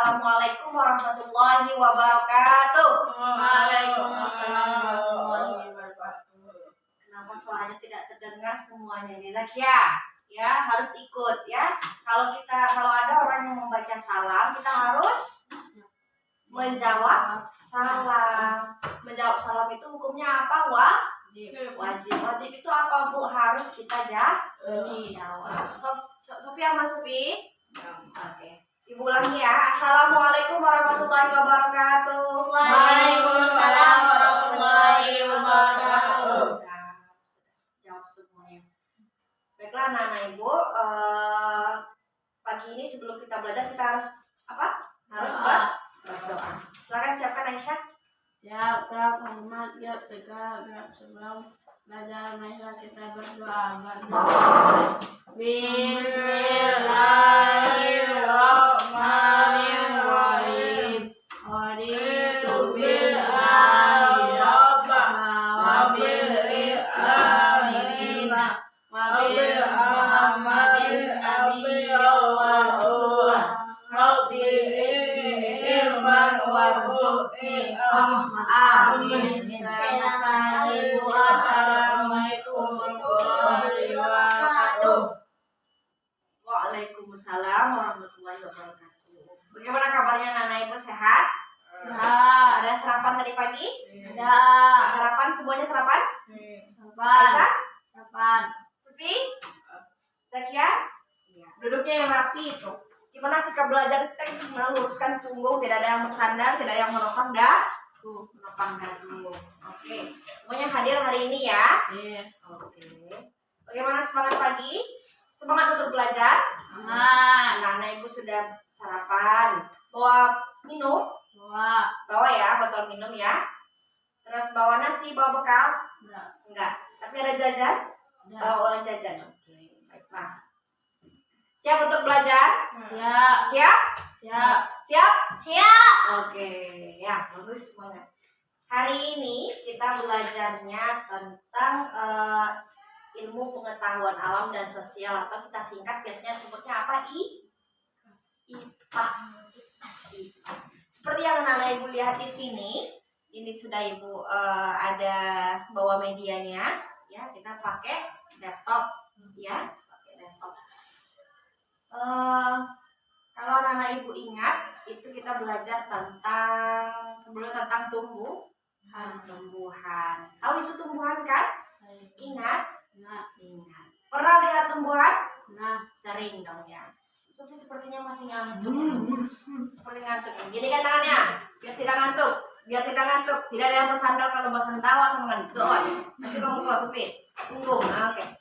Assalamualaikum warahmatullahi wabarakatuh. Waalaikumsalam warahmatullahi wabarakatuh. Kenapa suaranya tidak terdengar semuanya nih, Zakia? Ya, harus ikut ya. Kalau ada orang yang membaca salam, kita harus menjawab salam. Menjawab salam itu hukumnya apa? Wajib. Wajib itu apa, Bu? Harus kita jawab. Sofi sama Sofi? Oke. Ibu ulangi ya. Assalamualaikum warahmatullahi wabarakatuh. Waalaikumsalam warahmatullahi wabarakatuh. Jawab semuanya. Baiklah anak-anak Ibu, pagi ini sebelum kita belajar kita harus apa? Harus berdoa. Silakan siapkan Aisyah. Siap, gerak Muhammad, gerak tegak, gerak sebelum belajar Aisyah kita berdoa. Bismillahirrahmanirrahim. Raditu billahi rabban wa bil islami dinan wa bi Muhammadin nabiyyan wa rasulan. Rabbi ilman warzuqni amin. Assalamualaikum warahmatullahi wabarakatuh. Waalaikumsalam warahmatullahi wabarakatuh. Bagaimana kabarnya anak-anak Ibu, sehat? Sehat. Ada sarapan tadi pagi? Ada. Sarapan, semuanya sarapan? Sarapan. Aisyah? Sarapan. Sufi? Zakia? Iya. Duduknya yang rapi itu. Gimana sikap belajar kita meluruskan punggung, tidak ada yang bersandar, tidak ada yang menopang dagu. Oke. Semuanya hadir hari ini ya? Iya. Oke. Bagaimana semangat pagi? Semangat untuk belajar? Semangat. Anak-anak Ibu sudah sarapan. Bawa minum? Bawa ya, botol minum ya. Terus bawa nasi, bawa bekal? Enggak. Tapi ada jajan? Bawa jajan. Oke, baiklah. Siap untuk belajar? Siap. Siap? Siap. Siap? Siap. Oke, ya bagus semangat. Hari ini kita belajarnya tentang ilmu pengetahuan alam dan sosial, atau kita singkat biasanya sebutnya apa? IPAS. Seperti yang anak-anak Ibu lihat di sini, ini sudah Ibu ada bawa medianya, ya kita pakai laptop, ya pakai laptop. Kalau anak-anak Ibu ingat, itu kita belajar sebelumnya tentang tumbuhan. Tahu itu tumbuhan kan? Ingat? Ingat. Pernah lihat tumbuhan? Sering dong ya. Sofi sepertinya masih ngantuk. Seperti ngantuk. Gini kan tangannya, biar tidak ngantuk. Tidak ada yang bersandar kalau bosan tawa atau mengantuk. Nanti kamu kok Sofi. Tunggu. Oke.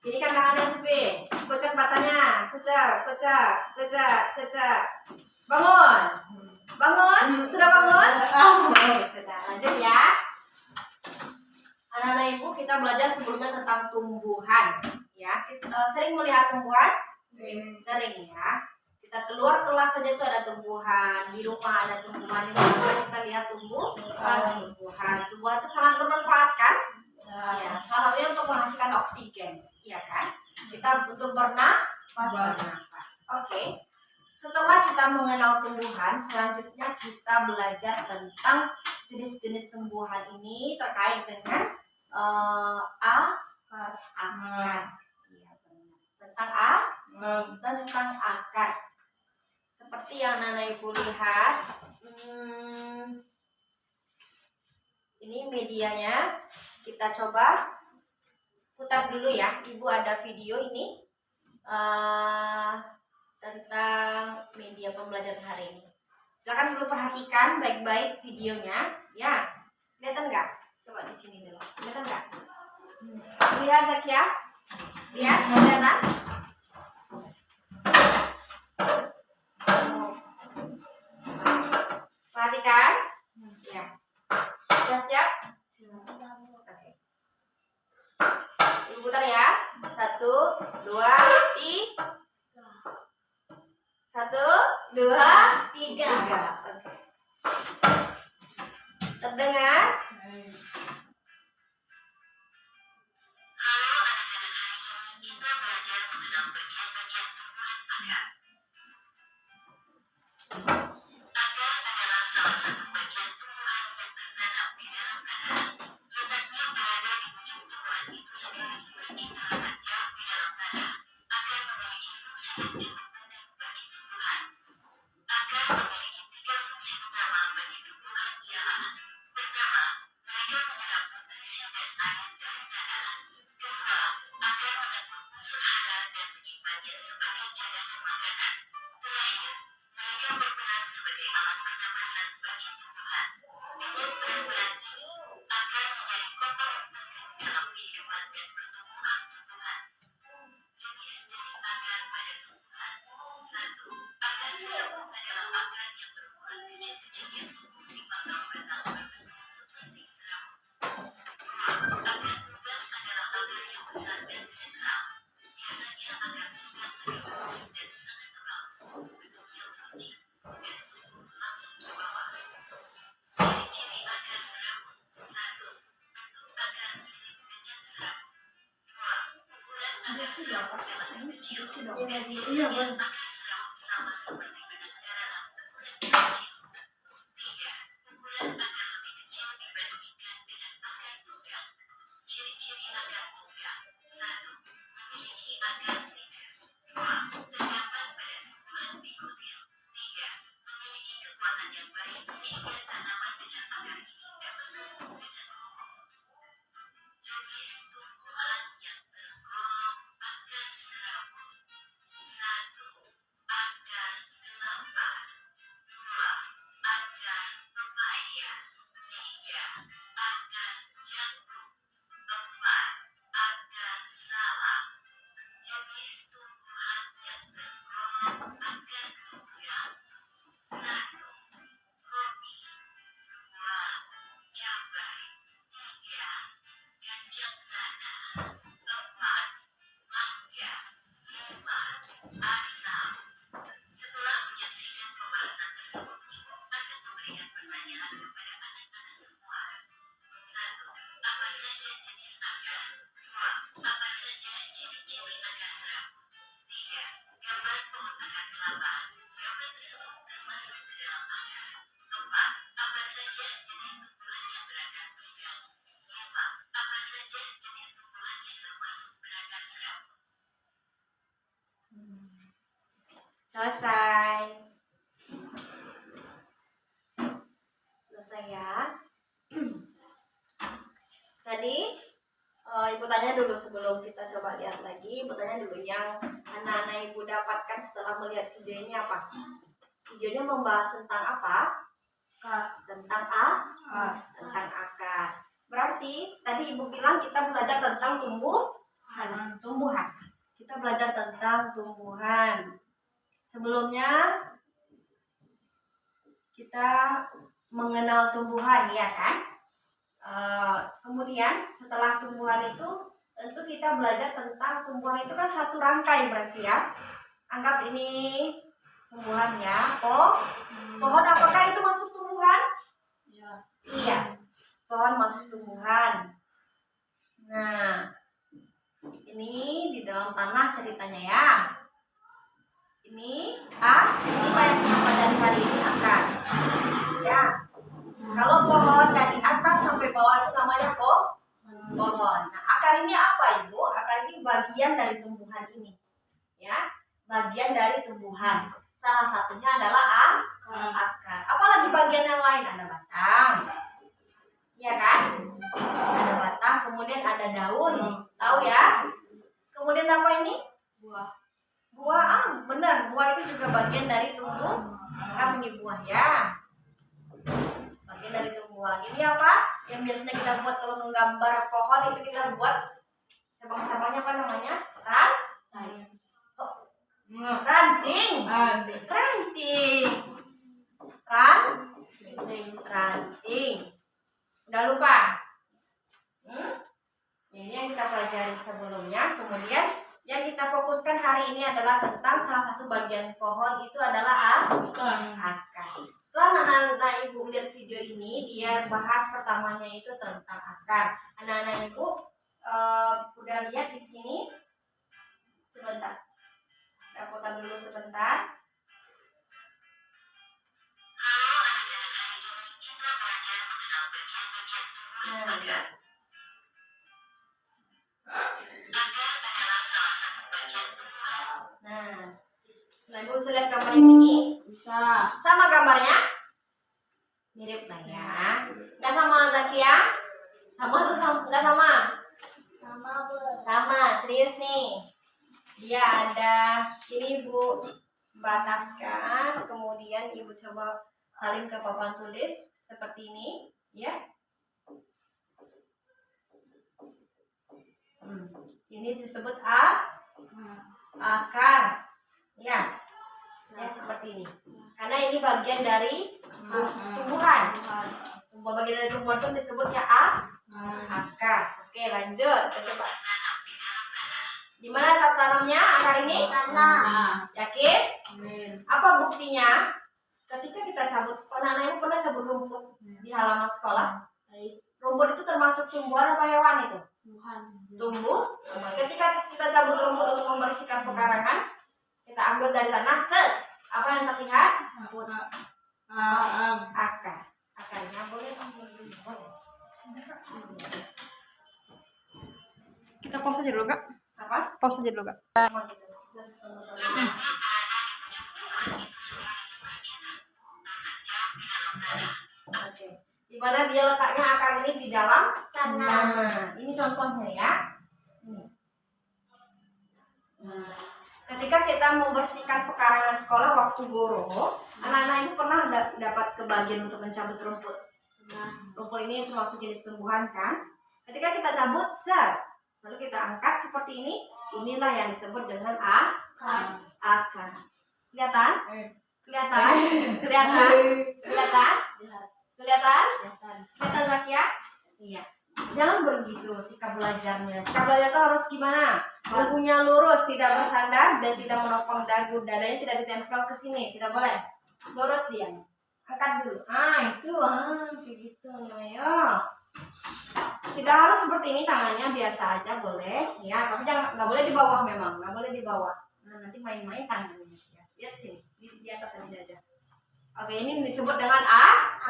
Jadi kan tangannya Sofi. Kucak matanya. Kucak. Bangun. Sudah bangun? Oke, sudah. Lanjut ya. Anak-anak Ibu, kita belajar sebelumnya tentang tumbuhan. Ya, kita sering melihat tumbuhan? Sering ya. Kita keluar kelas saja itu ada tumbuhan. Di rumah ada tumbuhan. Di mana kita lihat tumbuhan. Tumbuhan itu sangat bermanfaat kan? Ya, salah satunya untuk menghasilkan oksigen. Iya kan? Kita untuk bernafas. Oke. Setelah kita mengenal tumbuhan, selanjutnya kita belajar tentang jenis-jenis tumbuhan ini terkait dengan akar. Iya benar. Tentang akar. Seperti yang anak-anak Ibu lihat, ini medianya. Kita coba putar dulu ya. Ibu ada video ini tentang media pembelajaran hari ini. Silakan Ibu perhatikan baik-baik videonya. Ya, kelihatan nggak? Coba di sini dulu. Kelihatan nggak? Lihat Zakia. Lihat, kelihatan? Perhatikan. Ya. Sudah siap? Oke. Ibu putar ya. 1, 2, 3. 1, 2, 3. Oke. Terdengar? Halo anak-anak, kita belajar mengenal bagian-bagian tumbuhan akar. yang cukup penting bagi tumbuhan. Akar memiliki 3 fungsi utama bagi tumbuhan ialah: pertama, mereka menyerap nutrisi dan air dari tanah. Kedua, akar mengandung unsur hara dan menyimpannya sebagai cadangan makanan. Terakhir, mereka berperan sebagai alat pernapasan bagi tumbuhan. Dengan peran-peran ini, akar menjadi komponen penting dalam kehidupan dan pertumbuhan tumbuhan. Jenis-jenis akar pada tumbuhan. 1. Akar serabut adalah akar yang berukuran kecil-kecil yang tumbuh di pangkal batang berbentuk seperti serabut. 2. Akar tunggang adalah akar yang besar dan sentral. Biasanya akar tunggang lebih lurus dan sangat tebal, bentuknya meruncing, dan tumbuh langsung ke bawah. Ciri-ciri akar serabut. 1. Bentuk akar mirip dengan serabut. 2. Ukuran akar serabut relatif kecil. Biasanya akar serabut sama seperti benang karana ukuran kecil. 3. Ukuran akar lebih kecil dibandingkan dengan akar tunggang. Ciri-ciri akar tunggang. 1. Memiliki akar linear. 2. Terdapat pada tumbuhan dikotil. 3. Memiliki kekuatan yang baik sehingga tanaman dengan akar ini dapat tumbuh dengan kokoh. Jenis tumbuhan yang tergolong akar serabut. 1. Akar kelapa. 2. Akar pepaya. 3. Akar jagung. 4. Akar salam. Jenis tumbuhan yang tergolong akar tunggang. 1. Kopi. 2. Cabai. 3. Kacang tanah. 4. Mangga. 5. Asam. Setelah menyaksikan pembahasan tersebut, Ibu akan memberikan pertanyaan kepada anak-anak semua. 1. Apa saja jenis akar? 2. Apa saja ciri-ciri akar serabut? 3. Gambar pohon akar kelapa. Gambar tersebut termasuk ke dalam akar. 4. Apa saja jenis tumbuhan yang berakar tunggang? 5. Apa saja jenis tumbuhan yang termasuk berakar serabut? Selesai. Selesai ya. Tadi Ibu tanya dulu sebelum kita coba lihat lagi. Ibu tanya dulu yang anak-anak Ibu dapatkan setelah melihat video ini apa? Videonya membahas tentang apa? Tentang tentang akar. Berarti tadi Ibu bilang kita belajar tentang tumbuhan. Kita belajar tentang tumbuhan. Sebelumnya kita mengenal tumbuhan, ya kan? Kemudian setelah tumbuhan itu tentu kita belajar tentang tumbuhan itu kan satu rangkai berarti ya. Anggap ini tumbuhan ya. Pohon apakah itu masuk tumbuhan? Iya. Pohon masuk tumbuhan. Nah, ini di dalam tanah ceritanya ya. Ini apa yang kita pelajari hari ini akar. Ya. Kalau pohon dari atas sampai bawah itu namanya pohon. Nah, akar ini apa, Ibu? Akar ini bagian dari tumbuhan ini. Ya, bagian dari tumbuhan. Salah satunya adalah akar. Apalagi bagian yang lain? Ada batang. Iya kan? Ada batang, kemudian ada daun. Tahu ya? Kemudian apa ini? Buah, benar. Buah itu juga bagian dari tumbuhan. Kan ini buah ya. Bagian dari tumbuhan. Ini apa? Yang biasanya kita buat kalau menggambar pohon itu kita buat sabang-sabangnya apa namanya? Ranting. Ranting. Udah lupa? Ini yang kita pelajari sebelumnya. Kemudian yang kita fokuskan hari ini adalah tentang salah satu bagian pohon itu adalah akar. Setelah anak-anak Ibu lihat video ini, dia bahas pertamanya itu tentang akar. Anak-anak Ibu udah lihat di sini. Sebentar. Kita potong dulu sebentar. Halo anak-anak, hari ini kita belajar mengenal bagian-bagian tumbuhan akar. Akar adalah salah satu bagian tumbuhan. Nah, Ibu bisa lihat gambar ini? Bisa. Sama gambarnya? Mirip lah ya. Nggak sama Zakia? Sama atau sama? Nggak sama? Sama, serius nih. Dia ada, ini Ibu bataskan, kemudian Ibu coba salin ke papan tulis seperti ini, ya. Ini disebut akar, ya. Ya seperti ini. Karena ini bagian dari tumbuhan. Bagian dari tumbuhan itu disebutnya akar. Oke, lanjut. Kita coba. Di mana tanamnya akar ini? Tanah. Yakin? Amin. Apa buktinya? Ketika kita cabut, anak-anak ibu pernah cabut rumput di halaman sekolah? Rumput itu termasuk tumbuhan atau hewan itu? Tumbuh. Ketika kita cabut rumput untuk membersihkan pekarangan, kita ambil dari tanah, apa yang terlihat? Akar. Akarnya boleh. Kita pause aja dulu, Kak. Apa? Pause aja dulu, Kak. Oke. Di mana dia letaknya akar ini di dalam tanah. Ini contohnya ya. Ketika kita membersihkan pekarangan sekolah waktu goro, anak-anak ini pernah dapat kebagian untuk mencabut rumput. Rumput ini termasuk jenis tumbuhan kan? Ketika kita cabut, lalu kita angkat seperti ini, inilah yang disebut dengan akar. Kelihatan? Kelihatan? Kelihatan? Kelihatan? Kelihatan? Kelihatan Zakia? Iya. Jangan begitu sikap belajarnya. Sikap belajar itu harus gimana? Punggungnya lurus, tidak bersandar dan tidak menopang dagu, dadanya tidak ditempel ke sini, tidak boleh. Lurus dia. Angkat dulu. Itu kayak gitu. Nah, ya. Tidak harus seperti ini, tangannya biasa aja boleh, ya. Tapi nggak boleh di bawah memang, nggak boleh di bawah. Nah, nanti main-main tangannya. Ya. Lihat sini, di atas aja. Oke, ini disebut dengan akar.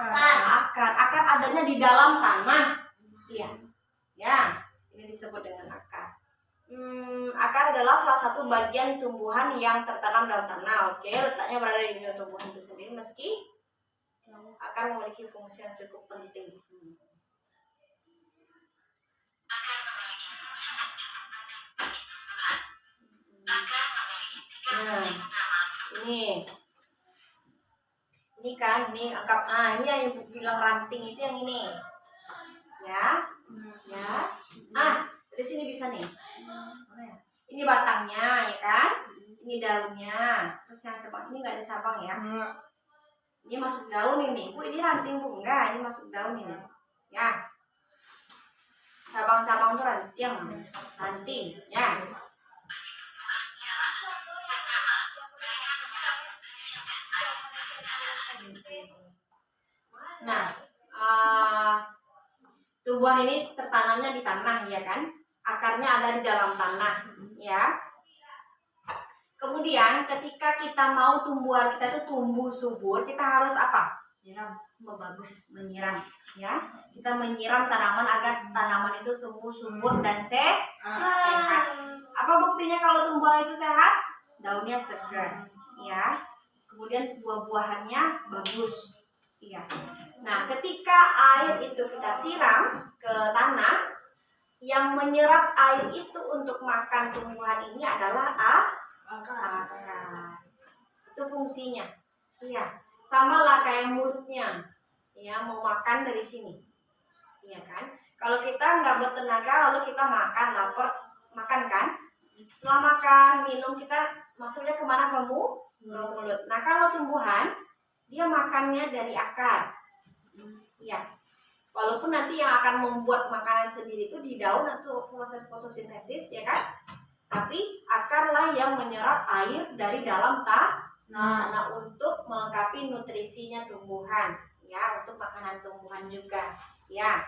Akar adanya di dalam tanah. Iya, ya. Ini disebut dengan akar. Akar adalah salah satu bagian tumbuhan yang tertanam dalam tanah. Oke, letaknya berada di dalam tumbuhan itu sendiri, meski akar memiliki fungsi yang cukup penting. Nah, ini kan, ini anggap, ini yang ibu bilang ranting itu yang ini, ya. Dari sini bisa nih. Ini batangnya, ya kan? Ini daunnya. Terus yang cabang ini nggak ada cabang ya? Ini masuk daun ini. Bu, ini ranting bu? Enggak, ini masuk daun ini. Ya. Cabang-cabang itu ranting, ya. Nah, tumbuhan ini tertanamnya di tanah, ya kan? Akarnya ada di dalam tanah, ya. Kemudian ketika kita mau tumbuhan kita itu tumbuh subur, kita harus apa? Menyiram, ya. Kita menyiram tanaman agar tanaman itu tumbuh subur dan sehat. Apa buktinya kalau tumbuhan itu sehat? Daunnya segar, ya. Kemudian buah-buahannya bagus, iya. Nah, ketika air itu kita siram ke tanah, yang menyerap air itu untuk makan tumbuhan ini adalah akar. Itu fungsinya. Iya. Sama lah kayak mulutnya. Ya, mau makan dari sini. Iya kan? Kalau kita nggak bertenaga lalu kita makan, lapar, makan kan? Setelah makan, minum, kita masuknya kemana? Ke mulut. Nah, kalau tumbuhan, dia makannya dari akar. Iya. Walaupun nanti yang akan membuat makanan sendiri itu di daun atau proses fotosintesis, ya kan? Tapi akarlah yang menyerap air dari dalam tanah untuk melengkapi nutrisinya tumbuhan, ya, untuk makanan tumbuhan juga, ya.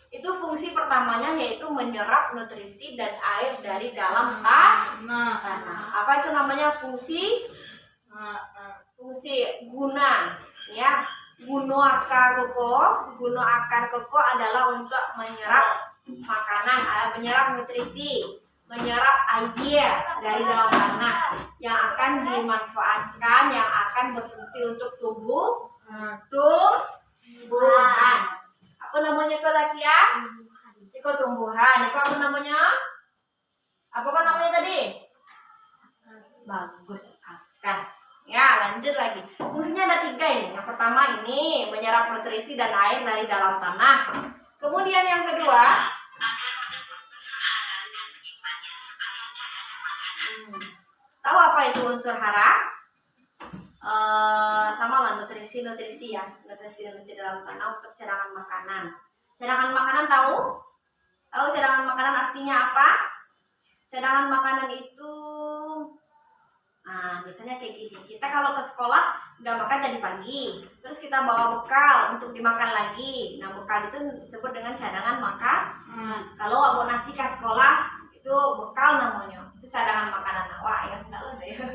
Itu fungsi pertamanya, yaitu menyerap nutrisi dan air dari dalam tanah. Apa itu namanya fungsi? Fungsi guna, ya. Guna akar koko adalah untuk menyerap makanan, menyerap nutrisi, menyerap air dari dalam tanah yang akan dimanfaatkan, yang akan berfungsi untuk tumbuhan. Apa namanya itu lagi ya? Itu tumbuhan. Itu apa namanya? Apa namanya tadi? Bagus, akar. Ya, lanjut lagi. Fungsinya ada 3 ini. Yang pertama ini menyerap nutrisi dan air dari dalam tanah. Kemudian yang kedua, agar mendukung unsur hara dan menyimpannya sebagai cadangan makanan. tahu apa itu unsur hara? Sama lah nutrisi ya, nutrisi dalam tanah untuk cadangan makanan. Cadangan makanan tahu? Tahu cadangan makanan artinya apa? Cadangan makanan itu, nah biasanya kayak gini. Kita kalau ke sekolah udah makan tadi pagi, terus kita bawa bekal untuk dimakan lagi. Nah bekal itu disebut dengan cadangan makan. Kalau bawa nasi ke sekolah itu bekal namanya. Itu cadangan makanan awak ya, enggak ada ya.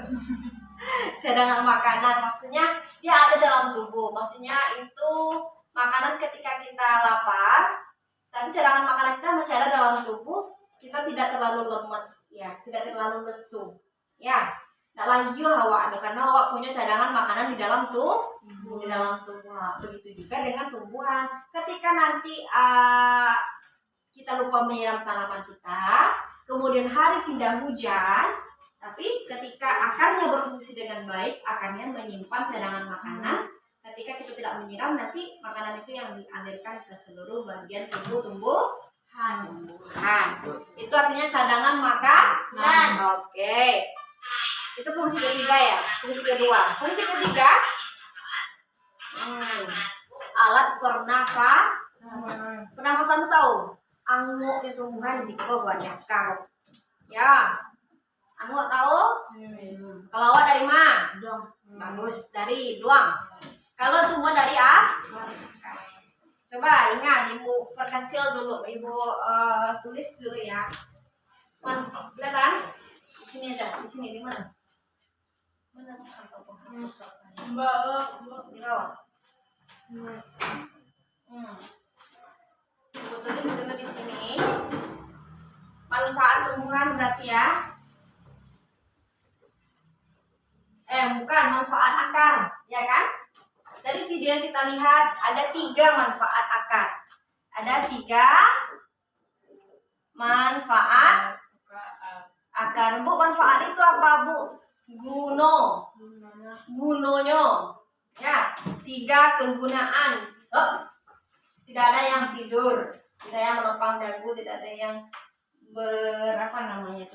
Cadangan makanan maksudnya dia ada dalam tubuh. Maksudnya itu makanan ketika kita lapar, tapi cadangan makanan kita masih ada dalam tubuh. Kita tidak terlalu lemes, ya, tidak terlalu lesu, ya. Tidak lagi hawa ada karena hawa punya cadangan makanan di dalam tubuh, di dalam tubuh. Begitu juga dengan tumbuhan. Ketika nanti kita lupa menyiram tanaman kita, kemudian hari tidak hujan, tapi ketika akarnya berfungsi dengan baik, akarnya menyimpan cadangan makanan. Ketika kita tidak menyiram, nanti makanan itu yang dialirkan ke seluruh bagian tubuh tumbuhan. Itu artinya cadangan makanan. Oke. Itu fungsi ketiga ya. Fungsi kedua. Fungsi ketiga, alat pernafasan itu tahu? Anguk itu tumbuhan di situ banyak karo. Ya. Anguk tahu? Kalau awak dari mana? Bagus, dari doang. Kalau tumbuh dari coba ingat, ibu perkecil dulu, ibu tulis dulu ya. Kelihatan? Di sini aja, di sini di mana? Mana di bawah. Ibu tulis dulu di sini. Manfaat tumbuhan berarti ya. Bukan manfaat akar, ya kan? Dari video yang kita lihat ada 3 manfaat akar. Ada 3 manfaat akar. Bu, manfaat itu apa, Bu? Gunonya. Ya, 3 kegunaan. Tidak ada yang tidur, tidak ada yang menopang dagu, tidak ada yang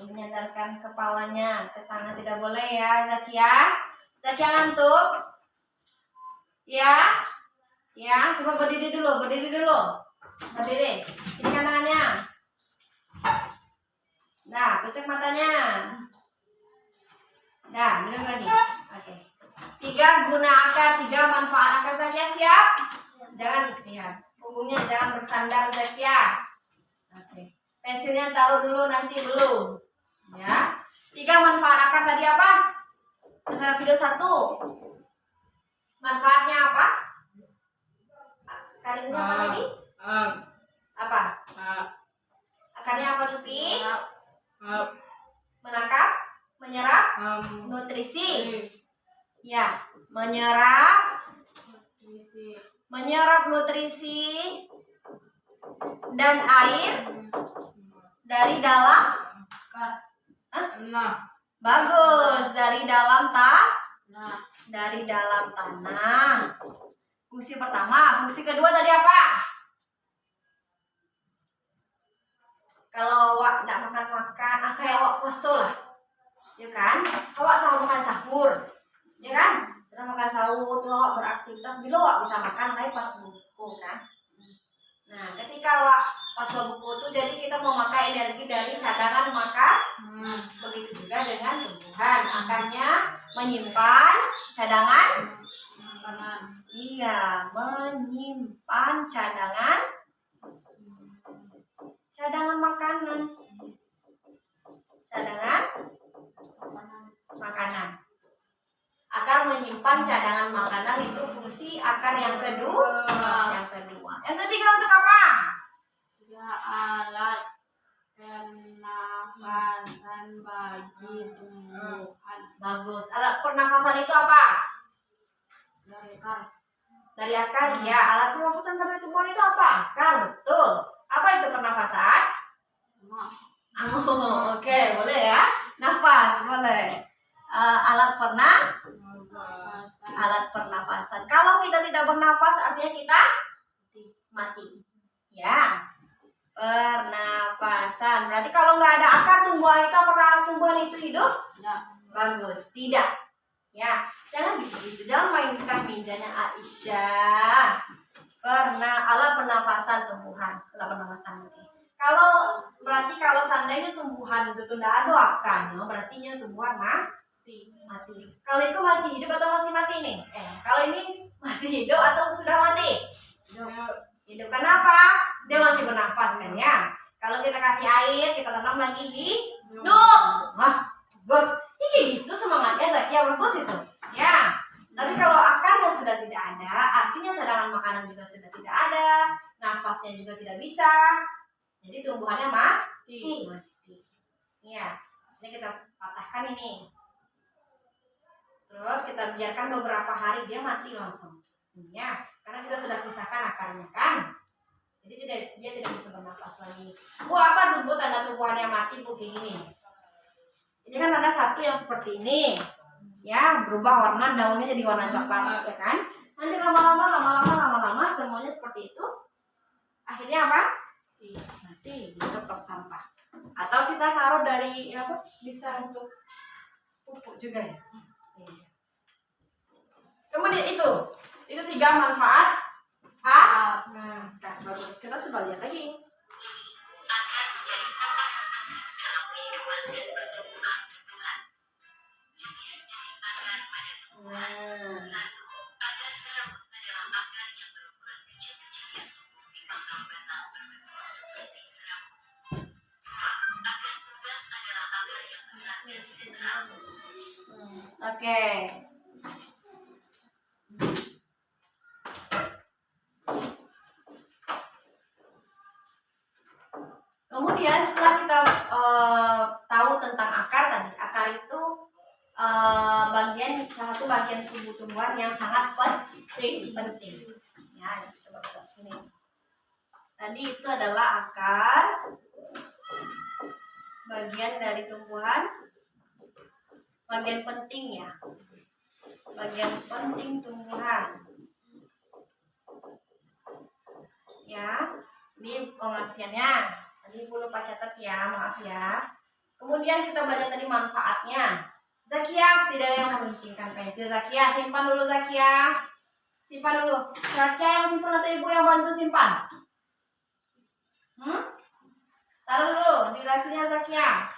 menyandarkan kepalanya ke tanah, tidak boleh ya, Zakia. Zakia ngantuk? Ya, coba berdiri dulu. Berdiri. Ini tangannya. Nah, pecek matanya. Nah, minum lagi. Oke. 3 guna akar, 3 manfaat akar. Zakia siap? Jangan, ya, punggungnya jangan bersandar, Zakia. Oke. Pensilnya taruh dulu, nanti belum. Ya. 3 manfaat akar tadi apa? Misalnya video 1. Manfaatnya apa? Akarnya apa tadi? Apa? Akarnya apa, Cuti? Menangkap, menyerap nutrisi. Ya, menyerap nutrisi dan air dari dalam. Bagus, dari dalam tanah. Fungsi pertama. Fungsi kedua tadi apa? Kalau awak tidak makan, kayak awak puasa lah, ya kan? Awak selalu makan sahur, ya kan? Tidak makan sahur, tuh awak beraktivitas, bila awak bisa makan lagi pas buku kan? Nah, ketika awak pas buku itu, jadi kita mau makan energi dari cadangan makan. Begitu juga dengan tumbuhan, akarnya menyimpan cadangan. Iya, menyimpan cadangan makanan. Akar menyimpan cadangan makanan itu fungsi akar yang kedua. Yang ketiga untuk apa? Alat pernafasan. membagi tumbuhan Bagus. Alat pernafasan itu apa? dari akar. Dari akar ya. Alat pernafasan dari tumbuhan itu apa? Akar, betul. Apa itu pernafasan? Oh, oke, boleh ya. Nafas, boleh. Alat pernafasan. Kalau kita tidak bernafas artinya kita mati. Ya. Pernafasan. Berarti kalau nggak ada akar tumbuhan itu, apakah tumbuhan itu hidup? Tidak. Bagus, tidak. Ya, jangan gitu. Jangan mainkan mejanya Aisyah. Alat pernafasan tumbuhan, alat pernafasan. Kalau berarti kalau seandainya tumbuhan itu tidak ada akar, berarti tumbuhan mati. Kalau itu masih hidup atau masih mati nih? Kalau ini masih hidup atau sudah mati? Hidup. Kenapa? Dia masih bernafas kan ya. Kalau kita kasih air, kita tanam lagi hidup. Wah, bagus. Ini kayak gitu semangatnya Zakia, bagus itu. Ya. Tapi kalau akarnya sudah tidak ada, artinya cadangan makanan juga sudah tidak ada, nafasnya juga tidak bisa. Jadi tumbuhannya mati. Ya. Maksudnya kita patahkan ini. Terus kita biarkan beberapa hari dia mati langsung. Ya, karena kita sudah pisahkan akarnya kan. Jadi dia tidak bisa bernafas lagi. Bu, apa dulu tanda tumbuhannya mati Bu kayak gini? Ini kan ada satu yang seperti ini. Ya, berubah warna, daunnya jadi warna coklat ya kan? Nanti lama-lama semuanya seperti itu. Akhirnya apa? Mati, bisa tong sampah. Atau kita taruh dari bisa untuk pupuk juga ya. Kemudian itu 3 manfaat bagus. Kita coba lihat lagi. Akar menjadi tempat dalam kehidupan dan pertumbuhan tumbuhan. Jenis-jenis akar pada tumbuhan. 1. Akar serabut adalah akar yang berukuran kecil-kecil yang tumbuh di pangkal batang berbentuk seperti serabut. 2. Akar tunggang adalah akar yang besar dan sentral. Oke. Kemudian setelah kita tahu tentang akar tadi, akar itu salah satu bagian tumbuh-tumbuhan yang sangat penting. Ya, coba lihat sini. Tadi itu adalah akar, bagian dari tumbuhan, bagian penting ya, bagian penting tumbuhan. Ya, ini pengertiannya. Tadi Ibu lupa catat ya, maaf ya. Kemudian kita belajar tadi manfaatnya. Zakia, tidak ada yang meruncingkan pensil. Zakia, simpan dulu Zakia. Simpan dulu. Zakia yang simpan atau Ibu yang bantu simpan? Taruh dulu di lacinya Zakia.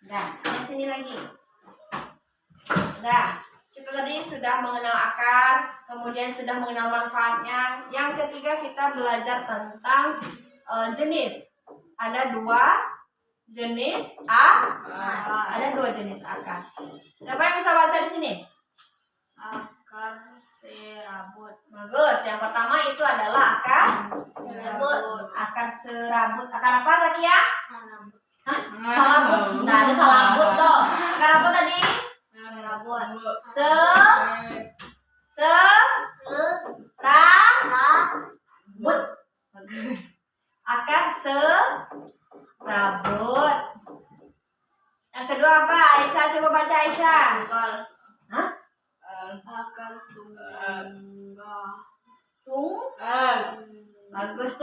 Dah, di sini lagi. Dah. Kita tadi sudah mengenal akar, kemudian sudah mengenal manfaatnya. Yang ketiga kita belajar tentang jenis. Ada 2 jenis akar. Siapa yang bisa baca di sini? Akar serabut. Bagus. Yang pertama itu adalah akar serabut. Akar apa Zakia? Salabut. Nah, ada salabut toh. Akar apa tadi? Serabut. Bagus. Akar serabut. Yang kedua apa? Aisyah, coba baca Aisyah. Akar Bagus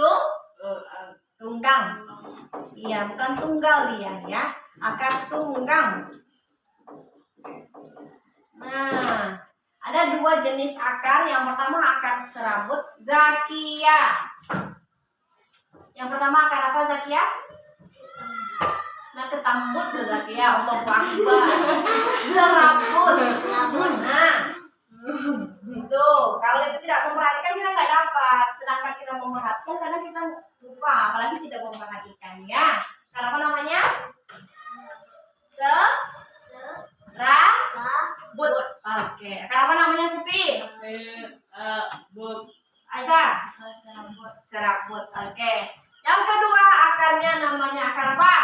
tunggang. Iya, bukan tunggal dia ya. Akar tunggang. Nah, ada 2 jenis akar. Yang pertama akar serabut. Zakia. Yang pertama akar apa Zakia? Nah, ketambut tuh Zakia. Allahu Akbar. Serabut. Nah, itu. Kalau kita tidak memperhatikan kita nggak dapat. Sedangkan kita memperhatikan karena kita lupa. Apalagi tidak memperhatikan ya. Karena apa namanya? Serabut. Oke. Karena apa namanya Supi? Aisyah? Serabut. Oke. Yang kedua akarnya namanya akar apa?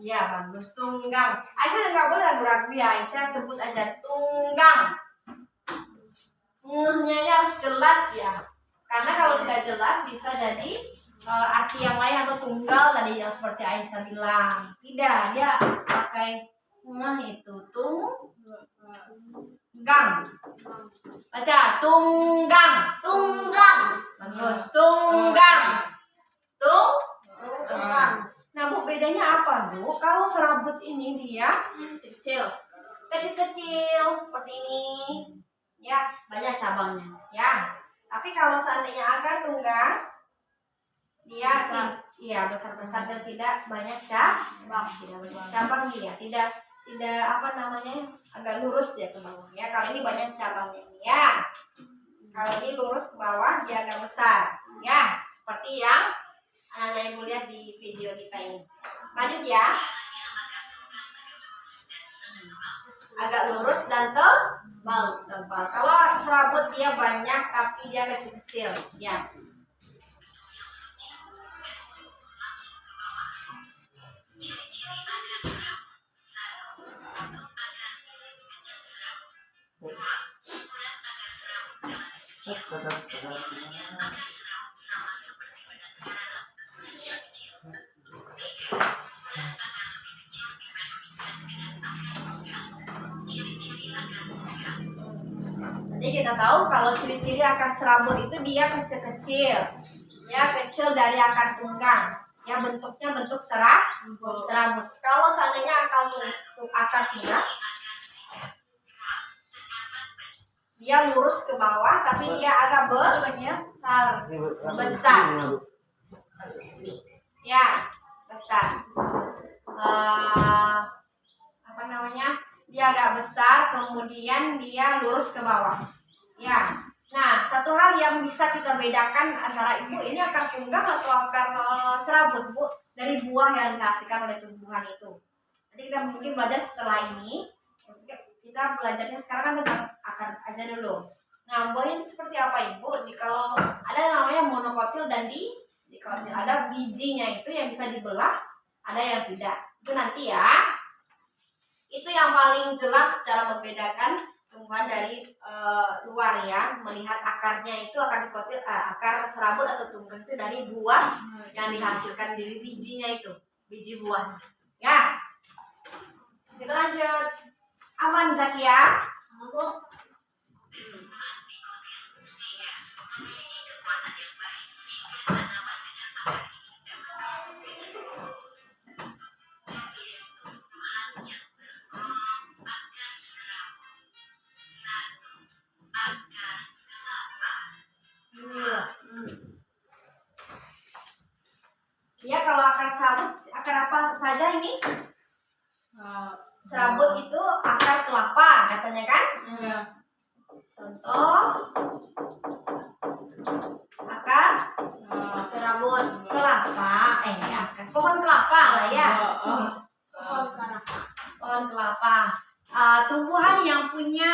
Iya, bagus. Tunggang. Aisyah nggak boleh ragu-ragu ya. Aisyah sebut aja tunggang. Ngehnya harus jelas ya. Karena kalau tidak jelas bisa jadi arti yang lain atau tunggal tadi yang seperti Aisyah bilang. Tidak, dia pakai ngeh itu tunggang. Baca tunggang. Tunggang. Bagus. Tunggang. Tunggang. Nah, Bu, bedanya apa, Bu? Kalau serabut ini dia Kecil. kecil-kecil seperti ini. Ya, banyak cabangnya, ya. Tapi kalau seandainya akar tunggang dia iya besar-besar dan tidak banyak cabang, tidak banyak cabang dia, tidak apa namanya? Agak lurus dia ke bawah ya. Kalau ini banyak cabangnya ya. Kalau ini lurus ke bawah dia agak besar. Ya, seperti yang anak-anak ibu lihat di video kita ini. Lanjut ya. Agak lurus dan tebal. Kalau serabut dia banyak tapi dia kecil-kecil. Ya. Ciri-ciri akar serabut. 1. Bentuk akar mirip dengan serabut. 2. Ukuran akar serabut relatif kecil. 3. Akar serabut sama seperti badan berharap ukurannya kecil. 3. Ukuran akar lebih kecil dibandingkan dengan akar tunggang. Ciri-ciri akar tunggang. Jadi kita tahu kalau ciri-ciri akar serabut itu dia kecil-kecil. Ya, kecil dari akar tunggang. Ya, bentuknya bentuk serabut. Kalau seandainya akar tunggang dia lurus ke bawah tapi dia agak besar. Ya, besar. Apa namanya? Dia agak besar, kemudian dia lurus ke bawah. Ya. Nah, satu hal yang bisa kita bedakan antara ibu ini akar tunggang atau akar serabut, Bu, dari buah yang dihasilkan oleh tumbuhan itu. Nanti kita mungkin belajar setelah ini. Kita belajarnya sekarang kan tentang akar aja dulu. Nah, buahnya itu seperti apa, Ibu? Kalau ada namanya monokotil dan dikotil. Ada bijinya itu yang bisa dibelah, ada yang tidak. Itu nanti ya. Itu yang paling jelas cara membedakan tumbuhan dari luar ya. Melihat akarnya itu akar dikotil, akar serabut atau tunggang itu dari buah yang dihasilkan dari bijinya itu, biji buah. Ya. Kita lanjut. Aman, Zakia? Bu. Memiliki kekuatan yang baik sehingga tanaman dengan akar ini dapat tumbuh dengan baik. Jenis tumbuhan yang tergolong akar serabut. 1. Akar kelapa. Ya, kalau akar serabut, akar apa saja ini? Serabut itu akar kelapa, katanya kan? Contoh, akar Serabut. kelapa, akar pohon kelapa lah ya. Pohon kelapa. Tumbuhan yang punya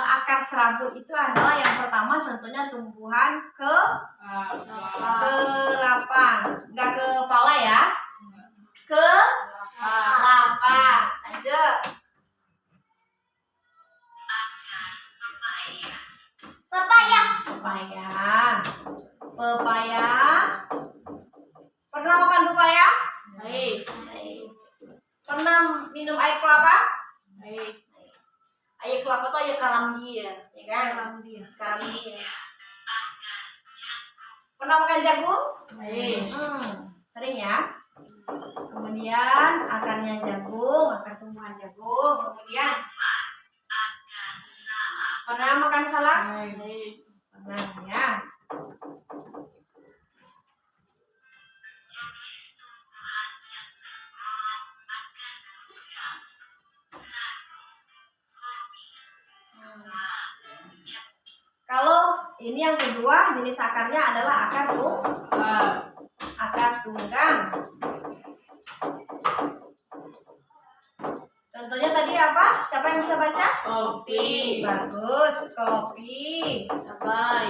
akar serabut itu adalah yang pertama contohnya tumbuhan kelapa, nggak kepala ya, kelapa. Lanjut. Pepaya. Pernah makan pepaya? Pernah minum air kelapa? Air kelapa tuh air karambia, ya kan? Karambia. Pernah makan jagung? Sering ya. Kemudian akarnya jagung, akar tumbuhan jagung. Kemudian pernah makan salak? Pernah ya. Kalau ini yang kedua jenis akarnya adalah akar tunggang. Contohnya tadi apa? Siapa yang bisa baca? Kopi. Bagus, kopi. Cabai.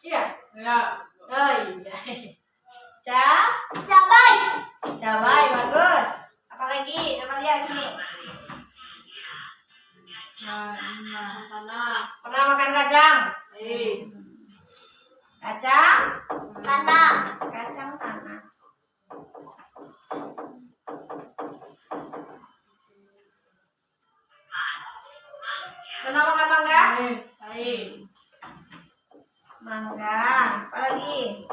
Iya. Ya. Oh iya. Cabai, bagus. Pernah makan mangga? Baik. Mangga. Apa lagi?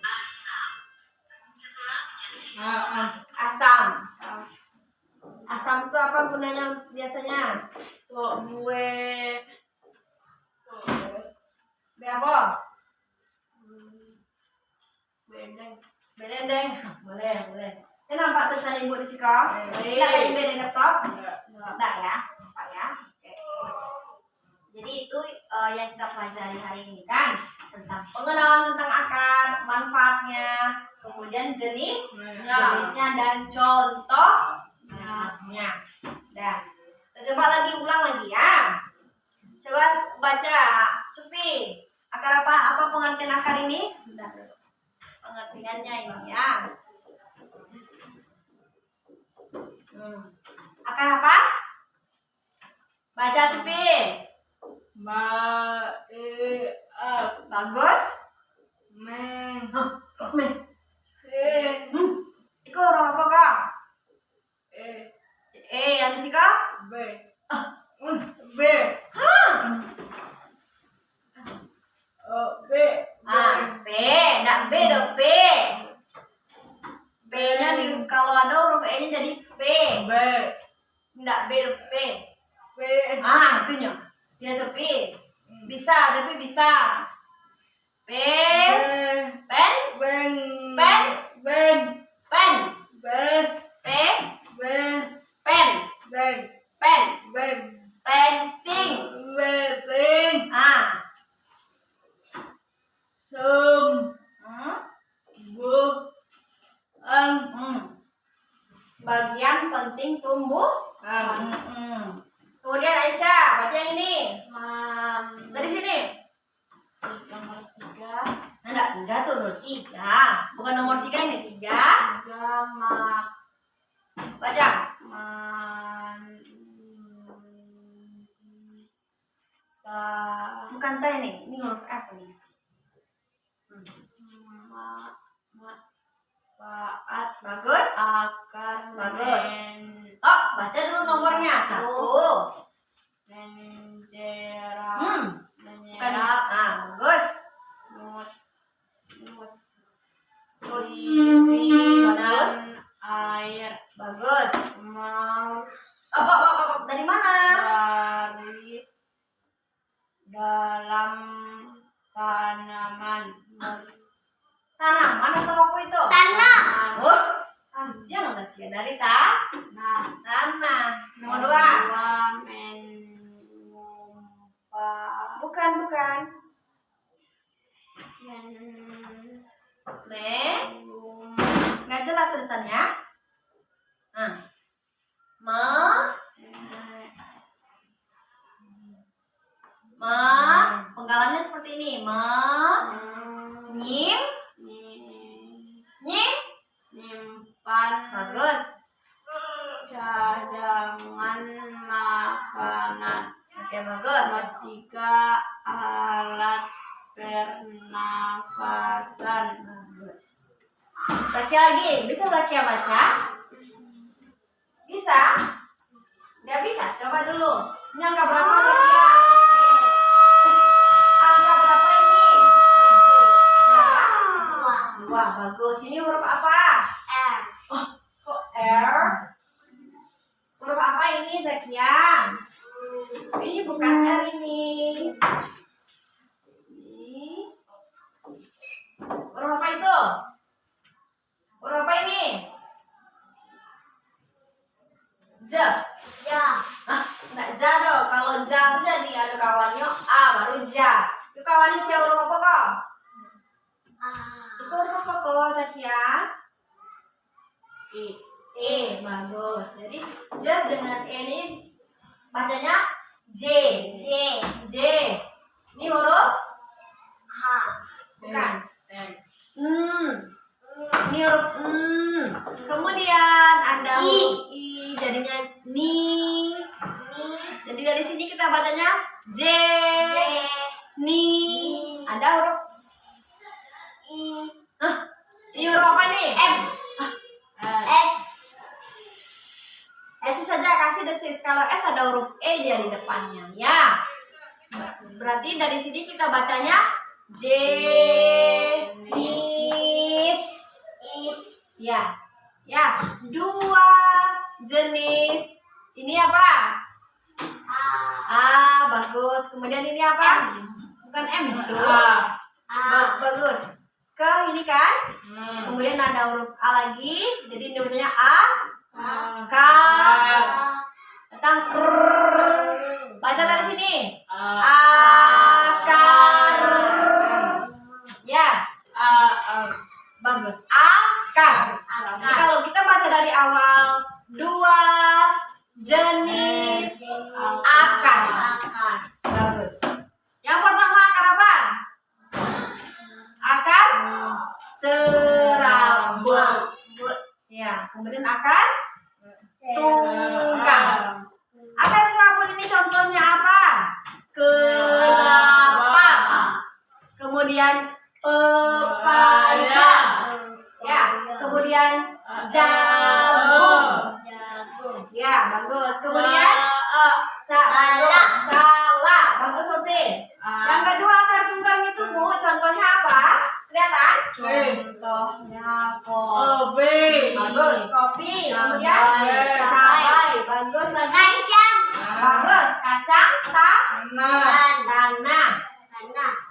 Asam. Setelah menyaksikan Asam. Asam itu apa gunanya biasanya? Kok gue B apa? bedeng. Belendeng. Boleh, boleh. Ini nampak tulisan ibu di sini kok? Iya. Tidak ada ibu di laptop? Enggak. Tidak ya? Nampak ya? Oke. Jadi itu yang kita pelajari hari ini kan, tentang pengenalan tentang akar, manfaatnya, kemudian jenisnya dan contohnya. Dan kita coba lagi ulang lagi ya. Coba baca, Supi. Akar apa? Apa pengertian akar ini? Bentar dulu. Pengertiannya ini ya. Akar apa? Baca, Supi. Bagus. Kok meh? Iko orang apa kak? Yang di sini kak? B. B, enggak B dong P. P-nya kalau ada huruf E-nya jadi P. Enggak B dong P. Itunya. Dia sepi. Bisa, tapi bisa. P, pen, pen, pen, P, pen, pen, penting. Bagian penting tumbuh. Kemudian Aisyah, baca yang ini. Dari sini. Nomor 3. Enggak tuh nomor 3. Bukan nomor 3 ini 3. Baca. Bukan T ini huruf F nih. Manfaat Bagus. akar Bagus. Oh, baca dulu nomornya. 1. menyerap Bukan. Bagus. nutrisi air Bagus. mau Apa? Dari mana? dari dalam tanaman. Tanaman atau apa itu? Oh, jangan lagi. Dari tanah. Nomor 2. menyumpah Bukan. Nggak jelas tulisannya. Penggalannya seperti ini. nyimpan Bagus. cadangan makanan. Oke, bagus. Nomor 3 alat pernafasan. Bagus. Rakia lagi. Bisa Rakia baca? Bisa? Nggak bisa? Coba dulu. Ini angka berapa Rakia? Angka berapa ini? Berapa? 2. Bagus. Ini huruf apa? Kok R? Huruf apa ini Zakia? Ini bukan R ini. Huruf apa itu? Huruf apa ini? J. Enggak ja dong. Kalau ja itu jadi ada kawannya A baru ja. Itu kawannya si huruf apa kok? Itu huruf apa kok Zakia? Bagus. Jadi J dengan E ini bacanya J. Ini huruf bukan. Ini huruf Kemudian ada huruf I jadinya ni. Jadi dari sini kita bacanya J. Ni. Ada huruf ini huruf apa nih? M. kasih desis. Kalau S ada huruf E dia di depannya, ya. Berarti dari sini kita bacanya jenis. Ya. Ya, 2 jenis. Ini apa? Bagus. Kemudian ini apa? Bukan M itu. Bagus. Ke ini kan? Kemudian ada huruf A lagi. Jadi ini bacanya A. K. Datang R. Baca dari sini. Akar. Ya. Bagus. Akar. Jadi kalau kita baca dari awal 2 jenis akar. Bagus. Yang pertama akar apa? Akar serabut. Ya, kemudian akar tunggang. Akar serabut ini contohnya apa? Kelapa. Kemudian pepaya. Ya, kemudian jagung. Ya, bagus. Kemudian bagus. Salah. Bagus, Sofi. Yang kedua akar tunggang itu, Bu, contohnya apa? Kelihatan? Contohnya kopi. Bagus, kopi. Kemudian cabai. Bagus lagi. Bagus, kacang, tanah.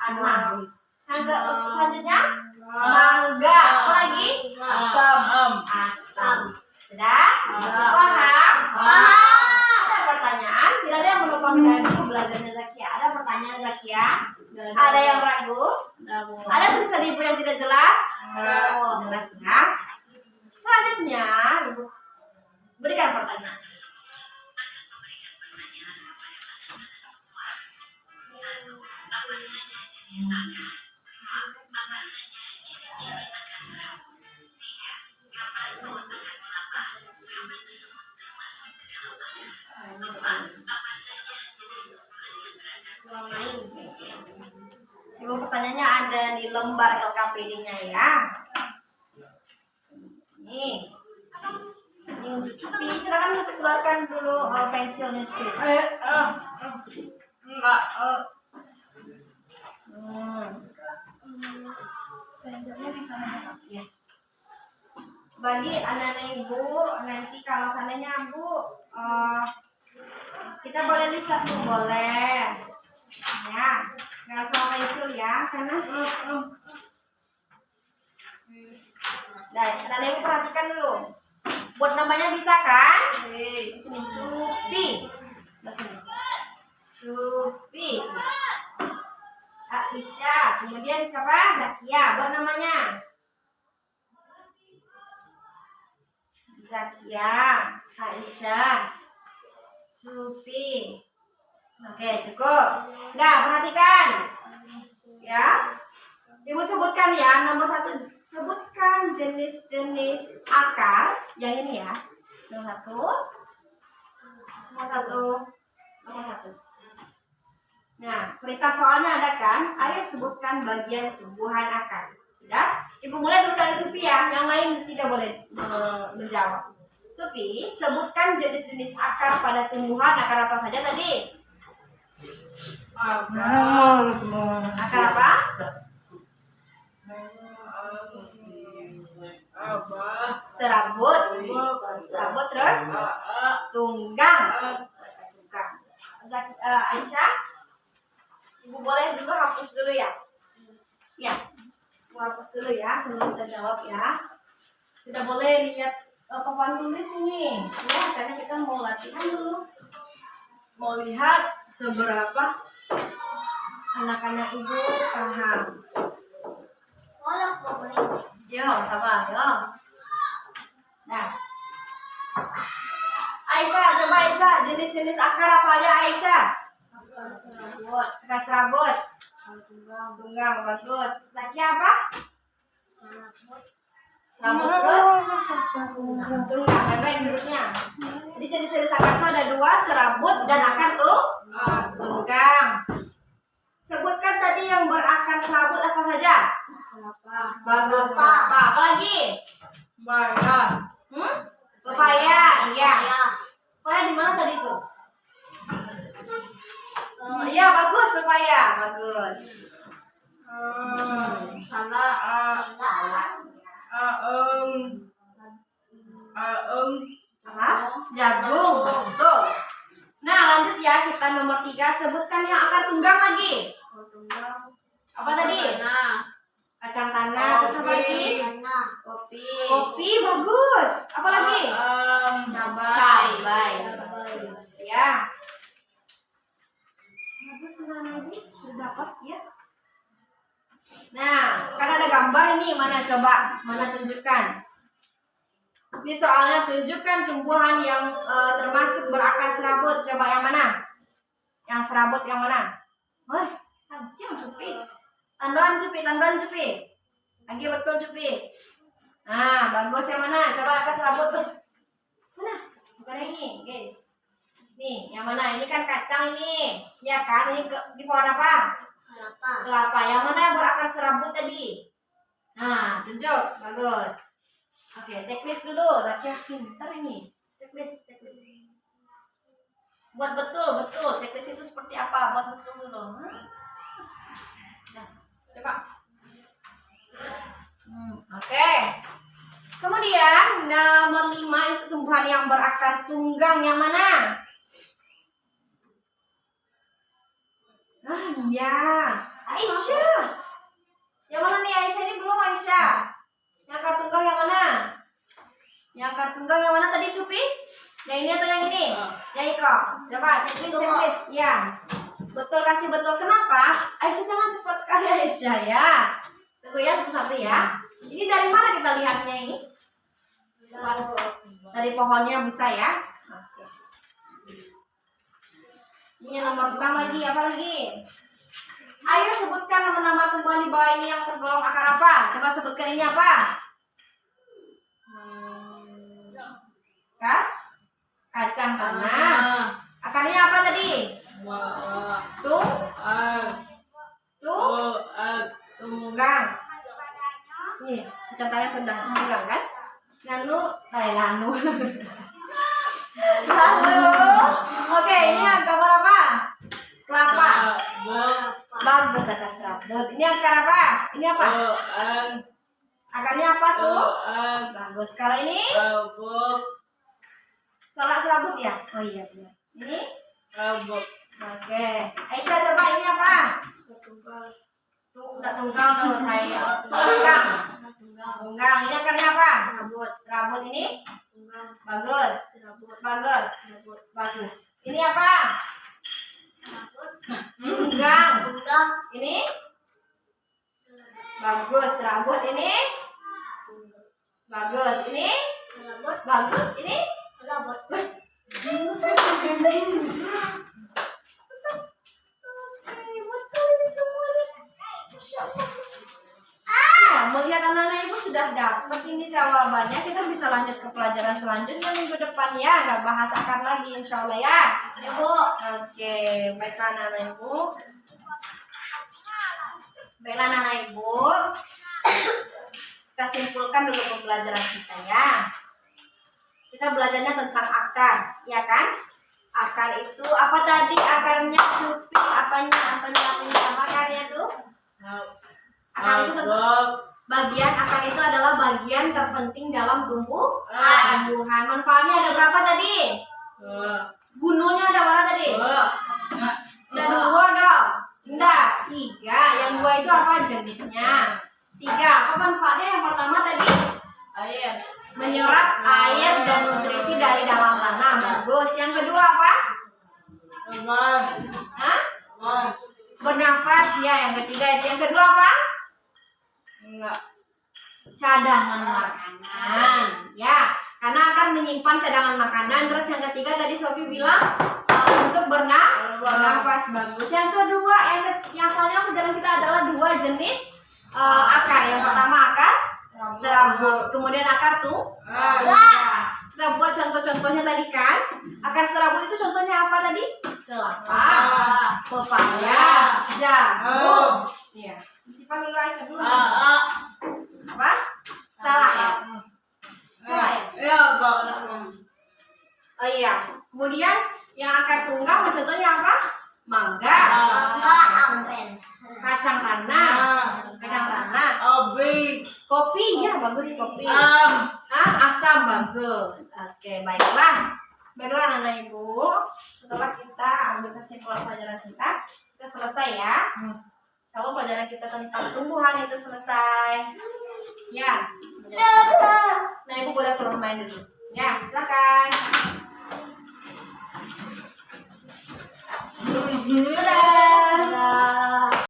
Yang selanjutnya mangga. Apa lagi? Asam. Sudah? Paham? Ada pertanyaan? Tidak ada yang menumpang ragu belajarnya Zakia. Ada pertanyaan Zakia? Ada yang ragu? Ada tulisan ibu yang tidak jelas? Jelas ya. Selanjutnya, ibu berikan pertanyaan. Apa saja jenis akar? 2. Apa saja ciri-ciri akar serabut? 3. Gambar pohon akar kelapa. Gambar tersebut termasuk ke dalam akar. 4. Apa saja jenis tumbuhan yang berakar? Ibu pertanyaannya ada di lembar LKPD-nya ya. Ini untuk Cupi. Silakan Cupi keluarkan dulu pensilnya Cupi. Pensilnya bisa ya. Bagi anak-anak ibu, nanti kalau seandainya bu, kita boleh lihat bu, boleh. Ya, nggak sama pensil ya, karena nah, anak-anak ibu perhatikan dulu. Buat namanya bisa kan? Di sini Supi. Di sini. Supi. Aisyah. Kemudian siapa? Zakia. Buat namanya. Zakia, Aisyah, Supi. Oke, cukup. Nah, perhatikan. Ya. Ibu sebutkan ya, nomor 1. Sebutkan jenis-jenis akar. Yang ini ya. Nomor 1. Nah, perintah soalnya ada kan? Ayo sebutkan bagian tumbuhan akar. Sudah? Ibu mulai dulu dari Supi ya. Yang lain tidak boleh menjawab. Supi, sebutkan jenis-jenis akar pada tumbuhan. Akar apa saja tadi? Akar apa? Serabut. Serabut terus? Tunggang. Aisyah, Ibu boleh dulu hapus dulu ya. Ya, Ibu hapus dulu ya sebelum kita jawab ya. Tidak boleh lihat papan tulis ini ya, karena kita mau latihan dulu. Mau lihat seberapa anak-anak Ibu paham. Yo, sabar yo. Nah, Aisyah, coba Aisyah, jenis-jenis akar apa aja Aisyah? Akar serabut. Tunggang, bagus. Lagi apa? Serabut terus? Tunggang, baik hurufnya. Jadi jenis-jenis akar itu ada 2, serabut dan akar tuh tunggang. Sebutkan tadi yang berakar serabut apa saja? Bagus, apa lagi? Pepaya, iya. Pepaya di mana tadi tuh? Iya bagus pepaya, bagus. Salah. Apa? Jagung, betul. Nah lanjut ya, kita nomor 3, sebutkan yang akar tunggang lagi. Apa tadi? Kacang tanah, terus apa lagi? Kopi, bagus. Apa lagi? Cabai. Bagus ya. Bagus lagi, sudah dapat ya. Nah, kan ada gambar ini, mana coba? Mana tunjukkan? Ini soalnya tunjukkan tumbuhan yang termasuk berakar serabut. Coba yang mana? Yang serabut yang mana? Wah, cantik Cupi. Tanduan Cupi. Lagi betul Cupi. Nah, bagus yang mana? Coba akar serabut tuh. Mana? Bukan ini, guys. Nih, yang mana? Ini kan kacang ini. Ya kan? Ini di pohon apa? Kelapa. Yang mana yang berakar serabut tadi? Nah, tunjuk. Bagus. Oke, checklist dulu. Laki-laki pintar ini. Checklist. Buat betul. Checklist itu seperti apa? Buat betul dulu. Nah, coba. Oke. Kemudian nomor 5 itu tumbuhan yang berakar tunggang yang mana? Iya, Aisyah. Yang mana nih Aisyah? Ini belum Aisyah. Yang akar tunggang yang mana? Yang akar tunggang yang mana tadi Cupi? Yang ini atau yang ini? Yang Iko. Coba checklist. Ya. Betul, kasih betul. Kenapa? Aisyah jangan cepat sekali Aisyah ya. Tunggu ya, satu ya. Ini dari mana kita lihatnya ini? Dari pohonnya bisa ya. Oke. Ini nomor berapa lagi? Apa lagi? Ayo sebutkan nama-nama tumbuhan di bawah ini yang tergolong akar apa? Coba sebutkan ini apa? Kacang tanah. Akarnya apa tadi? Tunggang. Nih, kacang tanah tunggang kan? Lalu. Oke, ini gambar apa? Kelapa. Bagus akar serabut. Ini akar apa? Ini apa? Akarnya apa tuh? Bagus. Kalau ini? Salak serabut ya? Oh iya. Ini? Oke. Aisyah coba ini apa? Tuh udah tunggang tuh saya. Tunggang. Ini akarnya apa? Serabut ini? Bagus. Ini apa? Tunggang. Ini? Bagus. Serabut ini? Bagus. Ini? Bagus. Ini? Melihat anak-anak ibu sudah dapat ini jawabannya, kita bisa lanjut ke pelajaran selanjutnya minggu depan ya, nggak bahas akar lagi insya Allah ya. Ibu. Oke, baiklah anak-anak ibu. Kita simpulkan dulu pembelajaran kita ya. Kita belajarnya tentang akar, ya kan? Akar itu apa tadi? Akarnya Cupi, apanya? Apa akarnya tuh? Akar itu akar itu adalah bagian terpenting dalam tumbuhan. Manfaatnya ada berapa tadi? Gunungnya ada berapa tadi? Ada 2 dong. Enggak, 3. Yang 2 itu apa jenisnya? 3. Apa manfaatnya? Yang pertama tadi? Air. Menyerap air dan nutrisi dari dalam tanah. Bagus. Yang kedua apa? Bernafas ya. Yang ketiga itu. Yang kedua apa? Cadangan makanan ya, karena akan menyimpan cadangan makanan. Terus yang ketiga tadi Sofi bilang untuk bernafas. Bagus. Yang kedua yang soalnya pelajaran kita adalah 2 jenis akar. Yang pertama akar serabut, kemudian akar kita buat contoh-contohnya tadi kan. Akar serabut itu contohnya apa tadi? Kelapa, pepaya, jagung. Iya. Simpan dulu Aisyah dulu. Apa? Salah ya? Salah ya? Ya, Oh iya. Kemudian Yang akar tunggal contohnya apa? Mangga. Kacang tanah. Kacang tanah. Kopi ya bagus kopi. Asam bagus. Oke, baiklah. Baiklah anak ibu. Setelah kita ambil kesimpulan pelajaran kita selesai ya. Insyaallah pelajaran kita tentang tumbuhan itu selesai. Ya. Nah, ibu boleh keluar main dulu. Ya, silakan.